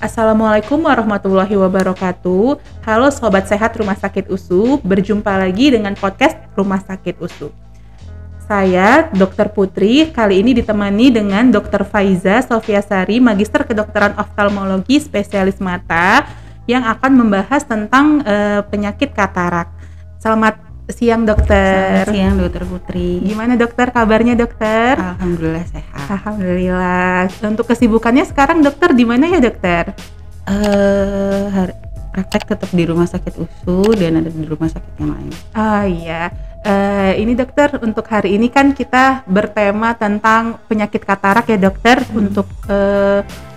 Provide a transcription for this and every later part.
Assalamualaikum warahmatullahi wabarakatuh. Halo Sobat Sehat Rumah Sakit USU, berjumpa lagi dengan podcast Rumah Sakit USU. Saya Dr. Putri, kali ini ditemani dengan Dr. Faiza Sofiasari, Magister Kedokteran Oftalmologi Spesialis Mata, yang akan membahas tentang penyakit katarak. Selamat siang dokter. Selamat siang Dokter Putri. Gimana dokter, kabarnya dokter? Alhamdulillah sehat. Alhamdulillah. Untuk kesibukannya sekarang dokter di mana ya dokter? Praktek tetap di rumah sakit USU dan ada di rumah sakit yang lain. Oh iya, ini dokter, untuk hari ini kan kita bertema tentang penyakit katarak ya dokter. Untuk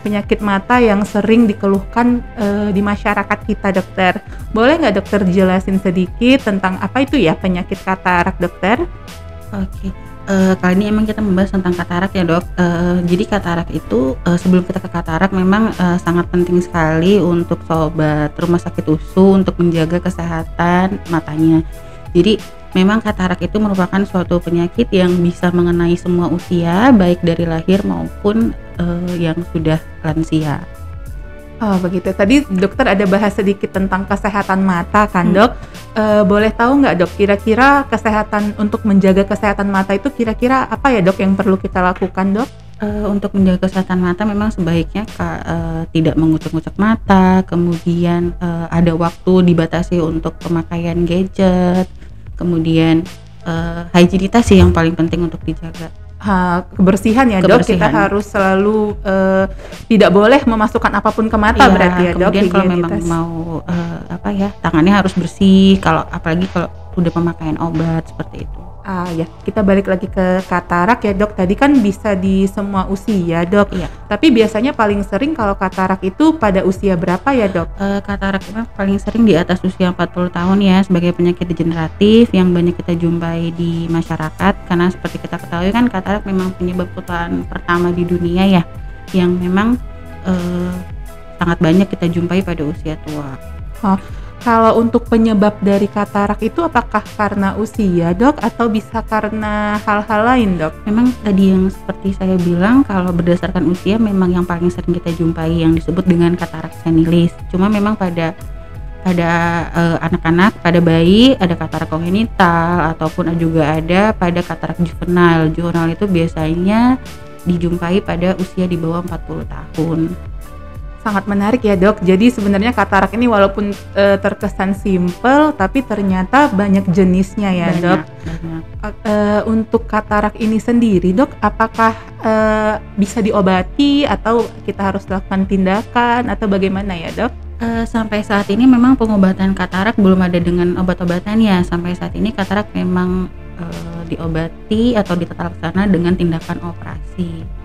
penyakit mata yang sering dikeluhkan di masyarakat kita dokter. Boleh nggak dokter jelasin sedikit tentang apa itu ya penyakit katarak dokter? Oke. Kali ini emang kita membahas tentang katarak ya dok. Jadi katarak itu sebelum kita ke katarak memang sangat penting sekali untuk sobat rumah sakit USU untuk menjaga kesehatan matanya. Jadi memang katarak itu merupakan suatu penyakit yang bisa mengenai semua usia, baik dari lahir maupun yang sudah lansia. Oh begitu, tadi dokter ada bahas sedikit tentang kesehatan mata kan dok. Boleh tahu nggak dok, kira-kira kesehatan, untuk menjaga kesehatan mata itu kira-kira apa ya dok yang perlu kita lakukan dok? Untuk menjaga kesehatan mata memang sebaiknya tidak mengucek-ngucek mata, kemudian ada waktu dibatasi untuk pemakaian gadget, kemudian higienitas sih yang paling penting untuk dijaga. Kebersihan ya dok, kita harus selalu tidak boleh memasukkan apapun ke mata berarti ya dok. Kemudian kalau memang mau tangannya harus bersih, apalagi kalau udah pemakaian obat seperti itu. Ya, kita balik lagi ke katarak ya dok. Tadi kan bisa di semua usia dok. Iya. Tapi biasanya paling sering kalau katarak itu pada usia berapa ya dok? Katarak memang paling sering di atas usia 40 tahun ya, sebagai penyakit degeneratif yang banyak kita jumpai di masyarakat. Karena seperti kita ketahui kan katarak memang penyebab butaan pertama di dunia ya, yang memang sangat banyak kita jumpai pada usia tua. Kalau untuk penyebab dari katarak itu apakah karena usia dok atau bisa karena hal-hal lain dok? Memang tadi yang seperti saya bilang, kalau berdasarkan usia memang yang paling sering kita jumpai yang disebut dengan katarak senilis. Cuma memang pada anak-anak, pada bayi ada katarak kongenital ataupun juga ada pada katarak juvenile. Juvenile itu biasanya dijumpai pada usia di bawah 40 tahun. Sangat menarik ya dok. Jadi sebenarnya katarak ini walaupun terkesan simpel, tapi ternyata banyak jenisnya ya dok. Untuk katarak ini sendiri dok, apakah bisa diobati atau kita harus lakukan tindakan atau bagaimana ya dok? Sampai saat ini memang pengobatan katarak belum ada dengan obat-obatan ya. Sampai saat ini katarak memang diobati atau ditata laksana dengan tindakan operasi.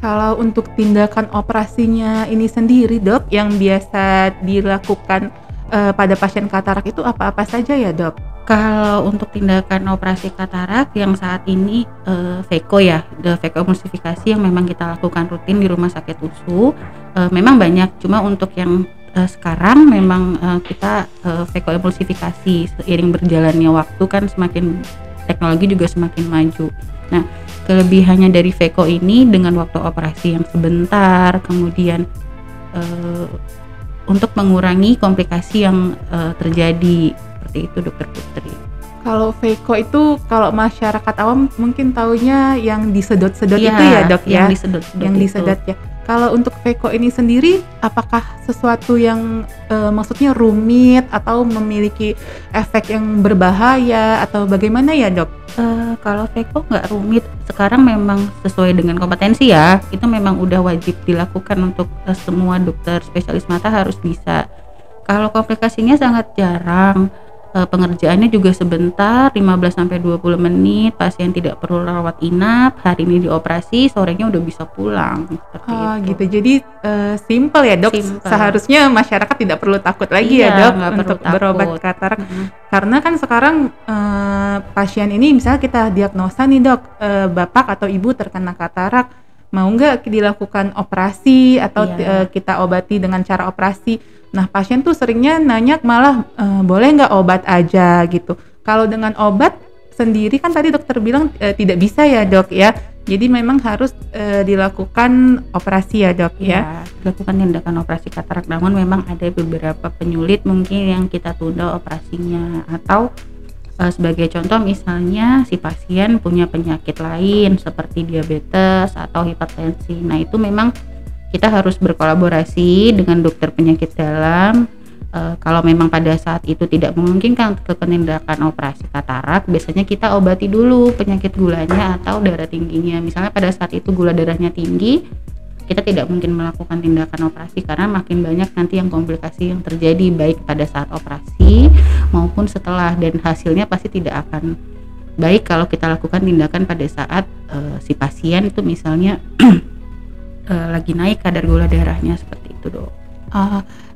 Kalau untuk tindakan operasinya ini sendiri dok, yang biasa dilakukan pada pasien katarak itu apa-apa saja ya dok? Kalau untuk tindakan operasi katarak yang saat ini VECO ya, VECO emulsifikasi yang memang kita lakukan rutin di rumah sakit USU, memang banyak. Cuma untuk yang sekarang memang kita VECO emulsifikasi, seiring berjalannya waktu kan semakin teknologi juga semakin maju. Nah, kelebihannya dari VECO ini dengan waktu operasi yang sebentar, kemudian untuk mengurangi komplikasi yang terjadi, seperti itu dokter Putri. Kalau VECO itu, kalau masyarakat awam mungkin taunya yang disedot-sedot itu ya dok ya? Yang disedot ya. Kalau untuk VECO ini sendiri, apakah sesuatu yang maksudnya rumit atau memiliki efek yang berbahaya atau bagaimana ya dok? Kalau VECO nggak rumit, sekarang memang sesuai dengan kompetensi ya, itu memang udah wajib dilakukan untuk semua dokter spesialis mata harus bisa. Kalau komplikasinya sangat jarang, pengerjaannya juga sebentar, 15-20 menit, pasien tidak perlu rawat inap, hari ini dioperasi, sorenya udah bisa pulang. Gitu, jadi simple ya dok. Simple. Seharusnya masyarakat tidak perlu takut lagi ya dok untuk berobat katarak. Karena kan sekarang pasien ini misalnya kita diagnosa nih dok, bapak atau ibu terkena katarak, mau nggak dilakukan operasi atau kita obati dengan cara operasi. Nah pasien tuh seringnya nanya malah boleh nggak obat aja gitu. Kalau dengan obat sendiri kan tadi dokter bilang tidak bisa ya dok ya. Jadi memang harus dilakukan operasi ya dok ya. Dilakukan tindakan operasi katarak, namun memang ada beberapa penyulit mungkin yang kita tunda operasinya, atau sebagai contoh misalnya si pasien punya penyakit lain seperti diabetes atau hipertensi. Nah itu memang kita harus berkolaborasi dengan dokter penyakit dalam. Kalau memang pada saat itu tidak memungkinkan untuk tindakan operasi katarak, biasanya kita obati dulu penyakit gulanya atau darah tingginya. Misalnya pada saat itu gula darahnya tinggi, kita tidak mungkin melakukan tindakan operasi karena makin banyak nanti yang komplikasi yang terjadi baik pada saat operasi maupun setelah, dan hasilnya pasti tidak akan baik kalau kita lakukan tindakan pada saat si pasien itu misalnya lagi naik kadar gula darahnya, seperti itu dok.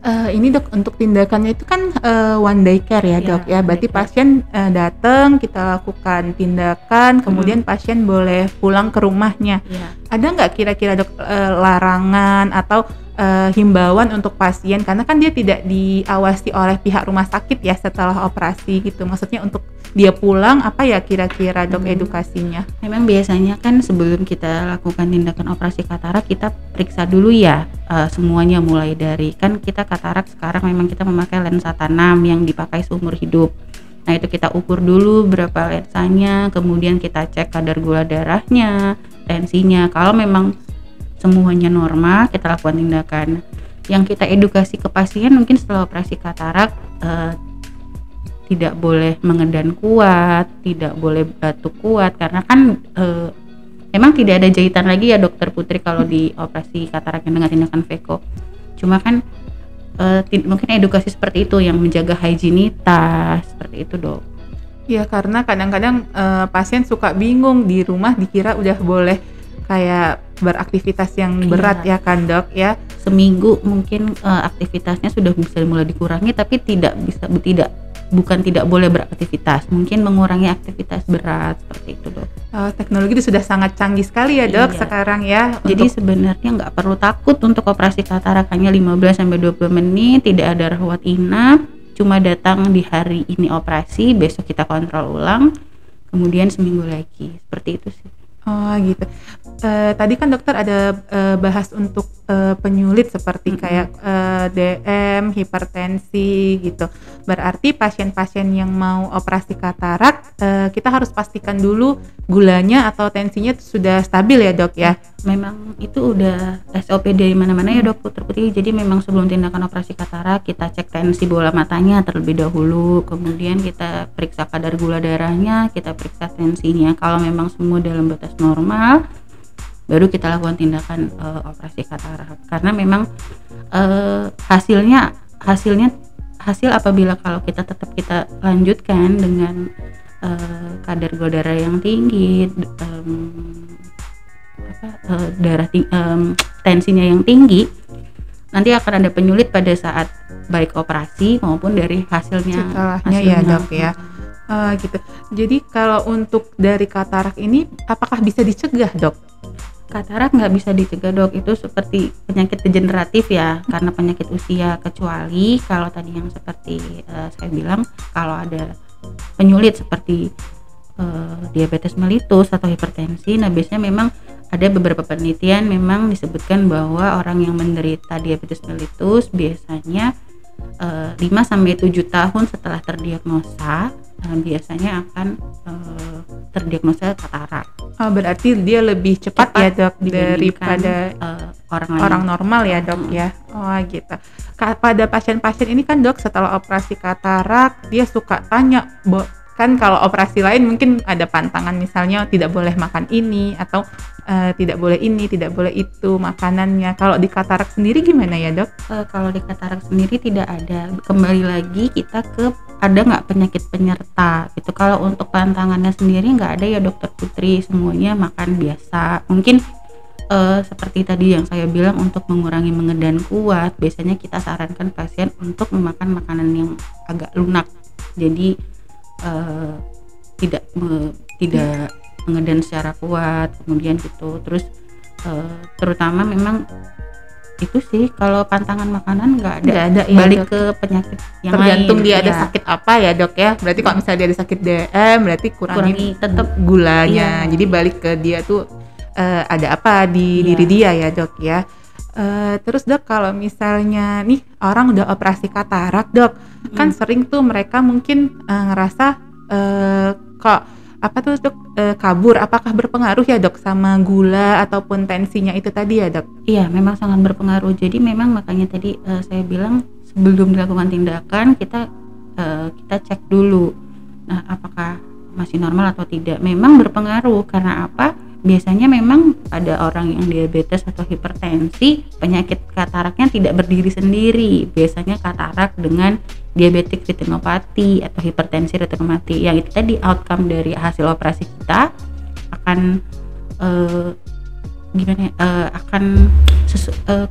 Ini dok, untuk tindakannya itu kan one day care ya dok ya. Berarti pasien datang, kita lakukan tindakan, kemudian pasien boleh pulang ke rumahnya. Ada nggak kira-kira dok larangan atau himbauan untuk pasien, karena kan dia tidak diawasi oleh pihak rumah sakit ya setelah operasi gitu. Maksudnya untuk dia pulang apa ya kira-kira dok edukasinya? Memang biasanya kan sebelum kita lakukan tindakan operasi katarak, kita periksa dulu ya semuanya, mulai dari kan kita katarak sekarang memang kita memakai lensa tanam yang dipakai seumur hidup. Nah itu kita ukur dulu berapa lensanya, kemudian kita cek kadar gula darahnya, tensinya. Kalau memang semuanya normal, kita lakukan tindakan. Yang kita edukasi ke pasien mungkin setelah operasi katarak, tidak boleh mengedan kuat, tidak boleh batuk kuat, karena kan memang tidak ada jahitan lagi ya dokter Putri kalau di operasi katarak yang dengan tindakan Veko. Cuma kan mungkin edukasi seperti itu yang menjaga higienitas, seperti itu dok. Ya karena kadang-kadang pasien suka bingung, di rumah dikira udah boleh kayak beraktivitas yang berat ya kan dok ya. Seminggu mungkin aktivitasnya sudah bisa mulai dikurangi, tapi bukan tidak boleh beraktivitas, mungkin mengurangi aktivitas berat, seperti itu dok. Teknologi itu sudah sangat canggih sekali ya dok sekarang ya. Jadi sebenarnya nggak perlu takut untuk operasi katarak, hanya 15-20 menit, tidak ada rawat inap, cuma datang di hari ini operasi, besok kita kontrol ulang, kemudian seminggu lagi, seperti itu sih. Oh gitu. Tadi kan dokter ada bahas untuk penyulit seperti kayak DM, hipertensi gitu. Berarti pasien-pasien yang mau operasi katarak, kita harus pastikan dulu gulanya atau tensinya sudah stabil ya dok ya. Memang itu udah SOP dari mana-mana ya dok Putri. Jadi memang sebelum tindakan operasi katarak kita cek tensi bola matanya terlebih dahulu, kemudian kita periksa kadar gula darahnya, kita periksa tensinya. Kalau memang semua dalam batas normal, baru kita lakukan tindakan operasi katarak. Karena memang hasil apabila kalau kita tetap kita lanjutkan dengan kadar gula darah yang tinggi, tensinya yang tinggi, nanti akan ada penyulit pada saat baik operasi maupun dari hasilnya ya dok ya. Gitu. Jadi kalau untuk dari katarak ini apakah bisa dicegah dok? Katarak nggak bisa dicegah dok, itu seperti penyakit degeneratif ya, karena penyakit usia, kecuali kalau tadi yang seperti saya bilang, kalau ada penyulit seperti diabetes mellitus atau hipertensi. Nah biasanya memang ada beberapa penelitian memang disebutkan bahwa orang yang menderita diabetes mellitus biasanya 5-7 tahun setelah terdiagnosa biasanya akan terdiagnosa katarak. Berarti dia lebih cepat ya dok daripada orang normal ya dok ya. Gitu. Pada pasien-pasien ini kan dok setelah operasi katarak dia suka tanya, kan kalau operasi lain mungkin ada pantangan, misalnya tidak boleh makan ini atau tidak boleh ini, tidak boleh itu makanannya. Kalau di katarak sendiri gimana ya dok? Kalau di katarak sendiri tidak ada. Kembali lagi kita ke ada nggak penyakit penyerta gitu. Kalau untuk pantangannya sendiri nggak ada ya dokter Putri, semuanya makan biasa. Mungkin seperti tadi yang saya bilang, untuk mengurangi mengedan kuat, biasanya kita sarankan pasien untuk memakan makanan yang agak lunak. Jadi tidak mengedan secara kuat, kemudian gitu. Terus terutama memang itu sih, kalau pantangan makanan nggak ada. Nggak ada ya, Balik Dok? ke penyakit yang Tergantung lain. dia ada Iya. sakit apa ya dok ya. Berarti kalau misalnya dia ada sakit DM, berarti Kurangi kurangi tetap. gulanya. Iya. Jadi balik ke dia tuh ada apa di Iya. diri dia ya dok ya. Terus dok, kalau misalnya nih orang udah operasi katarak dok, kan sering tuh mereka mungkin ngerasa kok apa tuh dok, kabur. Apakah berpengaruh ya dok sama gula ataupun tensinya itu tadi ya dok? Iya, memang sangat berpengaruh. Jadi memang makanya tadi saya bilang sebelum dilakukan tindakan kita cek dulu. Nah, apakah masih normal atau tidak? Memang berpengaruh karena apa? Biasanya memang pada orang yang diabetes atau hipertensi, penyakit kataraknya tidak berdiri sendiri. Biasanya katarak dengan diabetik retinopati atau hipertensi retinopati. Yang itu tadi outcome dari hasil operasi kita akan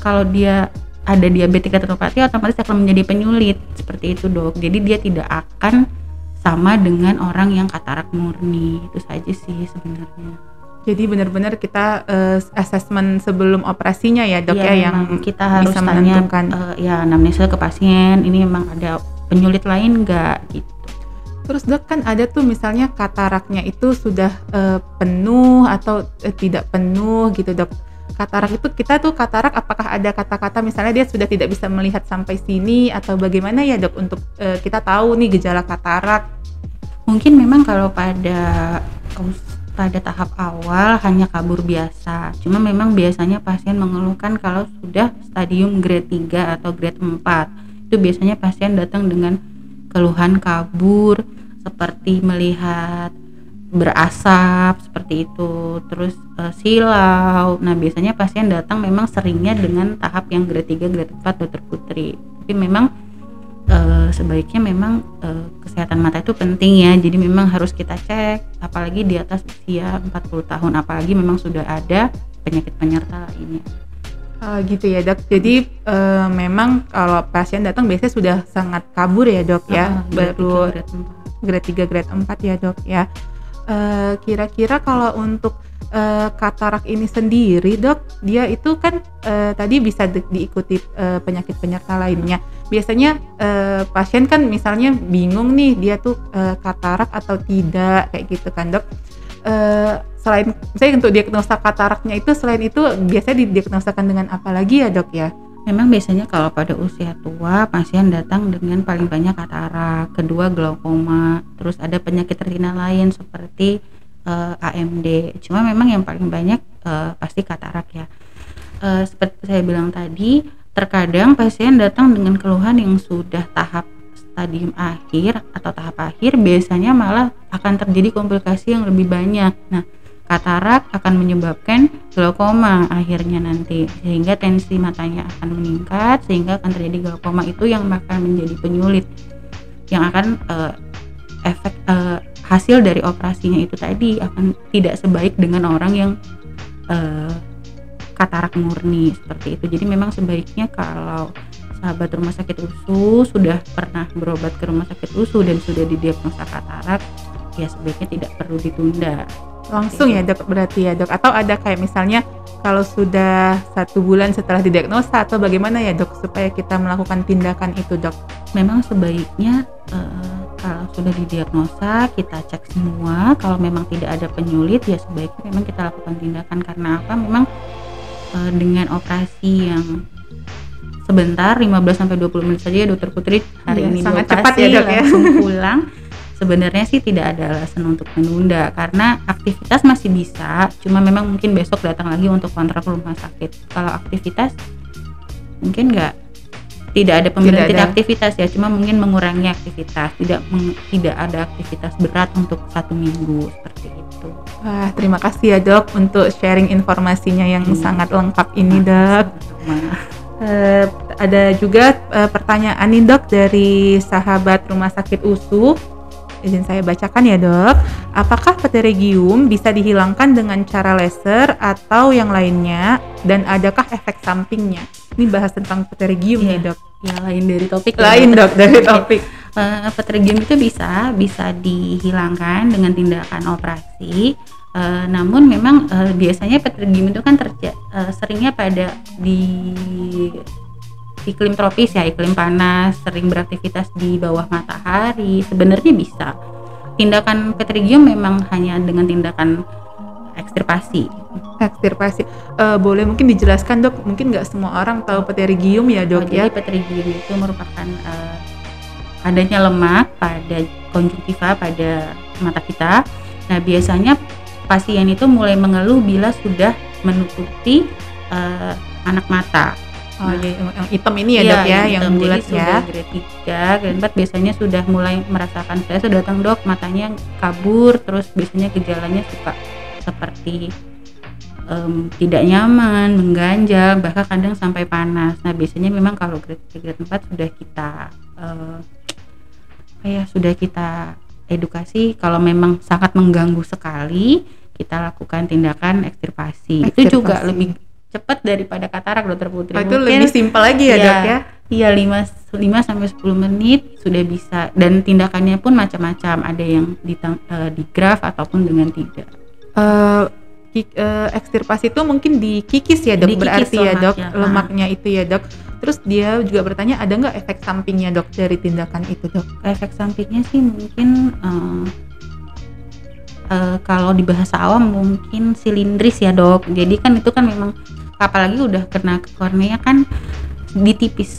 kalau dia ada diabetik retinopati otomatis akan menjadi penyulit seperti itu dok. Jadi dia tidak akan sama dengan orang yang katarak murni. Itu saja sih sebenarnya. Jadi benar-benar kita assessment sebelum operasinya ya dok Ya, yang kita harus bisa tanya menentukan. anamnesa ke pasien, ini memang ada penyulit lain nggak gitu. Terus dok, kan ada tuh misalnya kataraknya itu sudah penuh atau tidak penuh gitu dok. Katarak itu katarak apakah ada kata-kata misalnya dia sudah tidak bisa melihat sampai sini atau bagaimana ya dok untuk kita tahu nih gejala katarak? Mungkin memang kalau pada tahap awal hanya kabur biasa. Cuma memang biasanya pasien mengeluhkan kalau sudah stadium grade 3 atau grade 4. Itu biasanya pasien datang dengan keluhan kabur seperti melihat berasap seperti itu, terus silau. Nah, biasanya pasien datang memang seringnya dengan tahap yang grade 3, grade 4 Dokter Putri. Tapi memang sebaiknya memang kesehatan mata itu penting ya, jadi memang harus kita cek, apalagi di atas usia 40 tahun, apalagi memang sudah ada penyakit penyerta lainnya. Gitu ya dok, jadi memang kalau pasien datang biasanya sudah sangat kabur ya dok ya, baru grade 3, grade 4 ya dok ya. Kira-kira kalau untuk katarak ini sendiri dok, dia itu kan tadi bisa diikuti penyakit penyerta lainnya. Biasanya pasien kan misalnya bingung nih dia tuh katarak atau tidak kayak gitu kan dok. Selain saya untuk diagnosa kataraknya itu, selain itu biasanya didiagnosakan dengan apa lagi ya dok ya? Memang biasanya kalau pada usia tua pasien datang dengan paling banyak katarak, kedua glaukoma, terus ada penyakit retina lain seperti AMD. Cuma memang yang paling banyak pasti katarak ya. Seperti saya bilang tadi, terkadang pasien datang dengan keluhan yang sudah tahap stadium akhir atau tahap akhir, biasanya malah akan terjadi komplikasi yang lebih banyak. Nah, katarak akan menyebabkan glaukoma akhirnya nanti, sehingga tensi matanya akan meningkat, sehingga akan terjadi glaukoma. Itu yang akan menjadi penyulit, yang akan efek hasil dari operasinya itu tadi akan tidak sebaik dengan orang yang katarak murni seperti itu. Jadi memang sebaiknya kalau sahabat rumah sakit USU sudah pernah berobat ke rumah sakit USU dan sudah didiagnosa katarak, ya sebaiknya tidak perlu ditunda. Langsung ya dok berarti ya dok, atau ada kayak misalnya kalau sudah 1 bulan setelah didiagnosa atau bagaimana ya dok supaya kita melakukan tindakan itu dok? Memang sebaiknya kalau sudah didiagnosa kita cek semua, kalau memang tidak ada penyulit ya sebaiknya memang kita lakukan tindakan. Karena apa? Memang dengan operasi yang sebentar 15-20 menit saja ya Dokter Putri hari ini sangat dioperasi, cepat ya dok ya, langsung pulang. Sebenarnya sih tidak ada alasan untuk menunda karena aktivitas masih bisa, cuma memang mungkin besok datang lagi untuk kontrol ke rumah sakit. Kalau aktivitas mungkin tidak ada pemberhentian aktivitas ya, cuma mungkin mengurangi aktivitas, tidak ada aktivitas berat untuk 1 minggu seperti itu. Wah, terima kasih ya dok untuk sharing informasinya yang sangat lengkap ini dok. Ada juga pertanyaan nih dok dari sahabat rumah sakit USU. Izin saya bacakan ya dok. Apakah pterygium bisa dihilangkan dengan cara laser atau yang lainnya, dan adakah efek sampingnya? Ini bahas tentang pterygium nih dok. Ya, lain dari topik. Lain dok dari topik. Pterygium itu bisa dihilangkan dengan tindakan operasi. Namun memang biasanya petersgium itu kan seringnya pada di iklim tropis ya, iklim panas, sering beraktivitas di bawah matahari. Sebenarnya bisa. Tindakan petersgium memang hanya dengan tindakan ekstirpasi. Boleh mungkin dijelaskan dok, mungkin nggak semua orang tahu petersgium ya dok ya. Jadi petersgium itu merupakan adanya lemak pada konjungtiva pada mata kita. Nah biasanya pasien itu mulai mengeluh bila sudah menutupi anak mata. Yang hitam ini ya dok ya, yang bulat ya. Sudah grade 3, grade 4 biasanya sudah mulai merasakan, saya sudah datang dok, matanya kabur, terus biasanya gejalanya suka seperti tidak nyaman, mengganjal, bahkan kadang sampai panas. Nah biasanya memang kalau grade 3, grade 4 sudah kita edukasi, kalau memang sangat mengganggu sekali, kita lakukan tindakan ekstirpasi. Itu juga lebih cepat daripada katarak dokter Putri. Itu lebih simpel lagi ya dok ya? Iya, 5 sampai 10 menit sudah bisa, dan tindakannya pun macam-macam, ada yang di graf ataupun dengan tidak. Ekstirpasi itu mungkin dikikis ya dok, berarti ya dok, lemaknya itu ya dok. Terus dia juga bertanya, ada nggak efek sampingnya dok dari tindakan itu dok? Efek sampingnya sih mungkin kalau di bahasa awam mungkin silindris ya dok. Jadi kan itu kan memang, apalagi udah kena ke kornea kan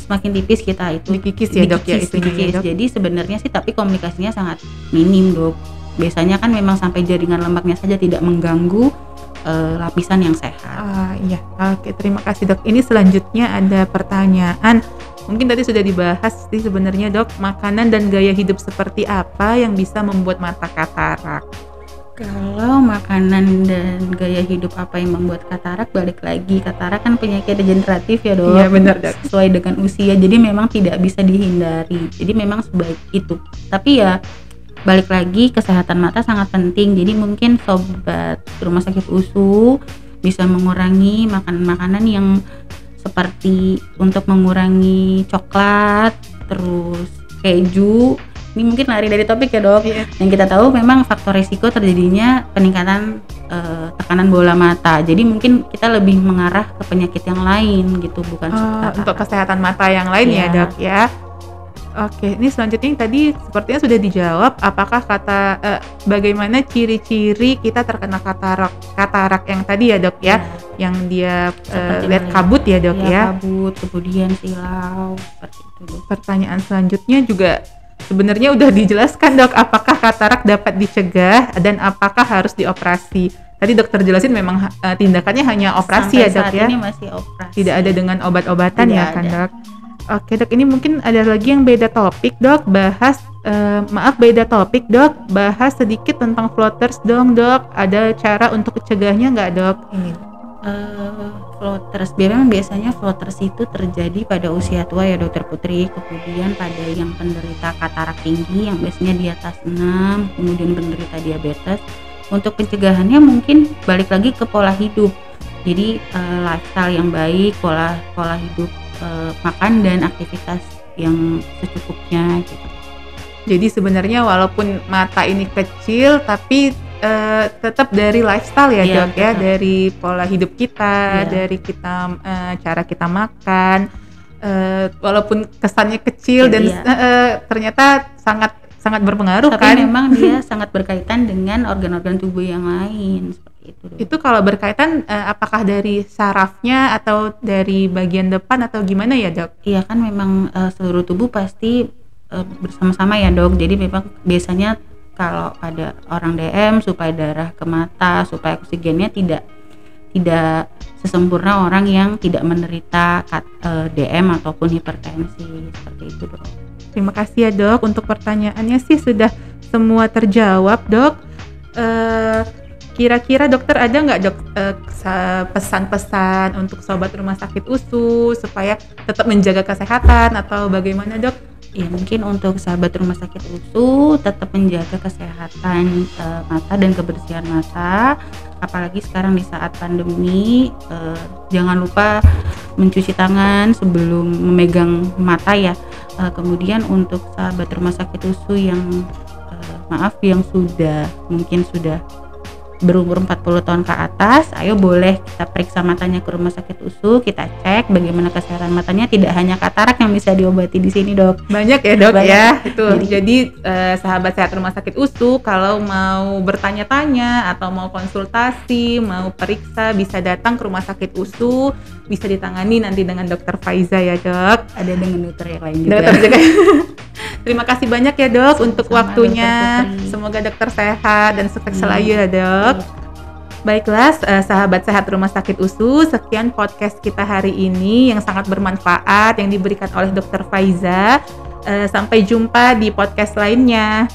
makin tipis kita itu dikikis ya dok ya, itu dikikis. Jadi sebenarnya sih tapi komunikasinya sangat minim dok. Biasanya kan memang sampai jaringan lemaknya saja, tidak mengganggu lapisan yang sehat. Iya, oke, terima kasih dok. Ini selanjutnya ada pertanyaan, mungkin tadi sudah dibahas sih sebenarnya dok, makanan dan gaya hidup seperti apa yang bisa membuat mata katarak? Kalau makanan dan gaya hidup apa yang membuat katarak, balik lagi, katarak kan penyakit degeneratif ya dok. Iya benar dok. Sesuai dengan usia, jadi memang tidak bisa dihindari. Jadi memang sebaik itu. Tapi ya balik lagi, kesehatan mata sangat penting. Jadi mungkin sobat rumah sakit USU bisa mengurangi makanan-makanan yang seperti untuk mengurangi coklat, terus keju. Ini mungkin lari dari topik ya dok. Yang kita tahu memang faktor risiko terjadinya peningkatan tekanan bola mata. Jadi mungkin kita lebih mengarah ke penyakit yang lain gitu, bukan untuk kesehatan mata yang lain ya dok ya. Oke, ini selanjutnya yang tadi sepertinya sudah dijawab. Apakah bagaimana ciri-ciri kita terkena katarak yang tadi ya dok ya, yang dia lihat kabut ya dok ya. Kabut, kemudian silau, seperti itu dok. Pertanyaan selanjutnya juga sebenarnya udah dijelaskan dok, apakah katarak dapat dicegah dan apakah harus dioperasi? Tadi dokter jelasin memang tindakannya hanya operasi sampai ya dok saat ya. Ini masih operasi. Tidak ada dengan obat-obatan Tidak ya kan ada. dok? Oke dok, ini mungkin ada lagi yang beda topik dok, beda topik dok, bahas sedikit tentang floaters dong dok, ada cara untuk cegahnya nggak dok? Ini floaters, biasanya floaters itu terjadi pada usia tua ya dokter Putri, kemudian pada yang penderita katarak tinggi yang biasanya di atas 6, kemudian penderita diabetes. Untuk pencegahannya mungkin balik lagi ke pola hidup, jadi lifestyle yang baik, pola hidup, makan dan aktivitas yang secukupnya gitu. Jadi sebenarnya walaupun mata ini kecil tapi tetap dari lifestyle ya dok ya, dari pola hidup kita, dari kita cara kita makan, walaupun kesannya kecil dan ternyata sangat berpengaruh. Tapi kan memang dia sangat berkaitan dengan organ-organ tubuh yang lain. Itu kalau berkaitan apakah dari sarafnya atau dari bagian depan atau gimana ya dok? Iya kan memang seluruh tubuh pasti bersama-sama ya dok. Jadi memang biasanya kalau pada orang DM supaya darah ke mata, supaya oksigennya tidak sesempurna orang yang tidak menderita DM ataupun hipertensi, seperti itu dok. Terima kasih ya dok, untuk pertanyaannya sih sudah semua terjawab dok. Kira-kira dokter ada nggak dok pesan-pesan untuk sobat rumah sakit USU supaya tetap menjaga kesehatan atau bagaimana dok? Ya mungkin untuk sahabat rumah sakit USU tetap menjaga kesehatan mata dan kebersihan mata, apalagi sekarang di saat pandemi. Jangan lupa mencuci tangan sebelum memegang mata ya. Kemudian untuk sahabat rumah sakit USU yang yang mungkin sudah berumur 40 tahun ke atas, ayo boleh kita periksa matanya ke rumah sakit USU, kita cek bagaimana kesehatan matanya. Tidak hanya katarak yang bisa diobati di sini, Dok. Banyak ya, Dok. Banyak. Ya. Itu. Jadi sahabat sehat rumah sakit USU kalau mau bertanya-tanya atau mau konsultasi, mau periksa, bisa datang ke rumah sakit USU, bisa ditangani nanti dengan Dokter Faiza ya, Dok. Ada dengan dokter yang lain juga. Dokter juga. Terima kasih banyak ya, Dok, untuk waktunya. Dokter. Semoga dokter sehat dan sukses selalu ya, Dok. Baiklah, sahabat sehat rumah sakit USU, sekian podcast kita hari ini yang sangat bermanfaat yang diberikan oleh Dokter Faiza. Sampai jumpa di podcast lainnya.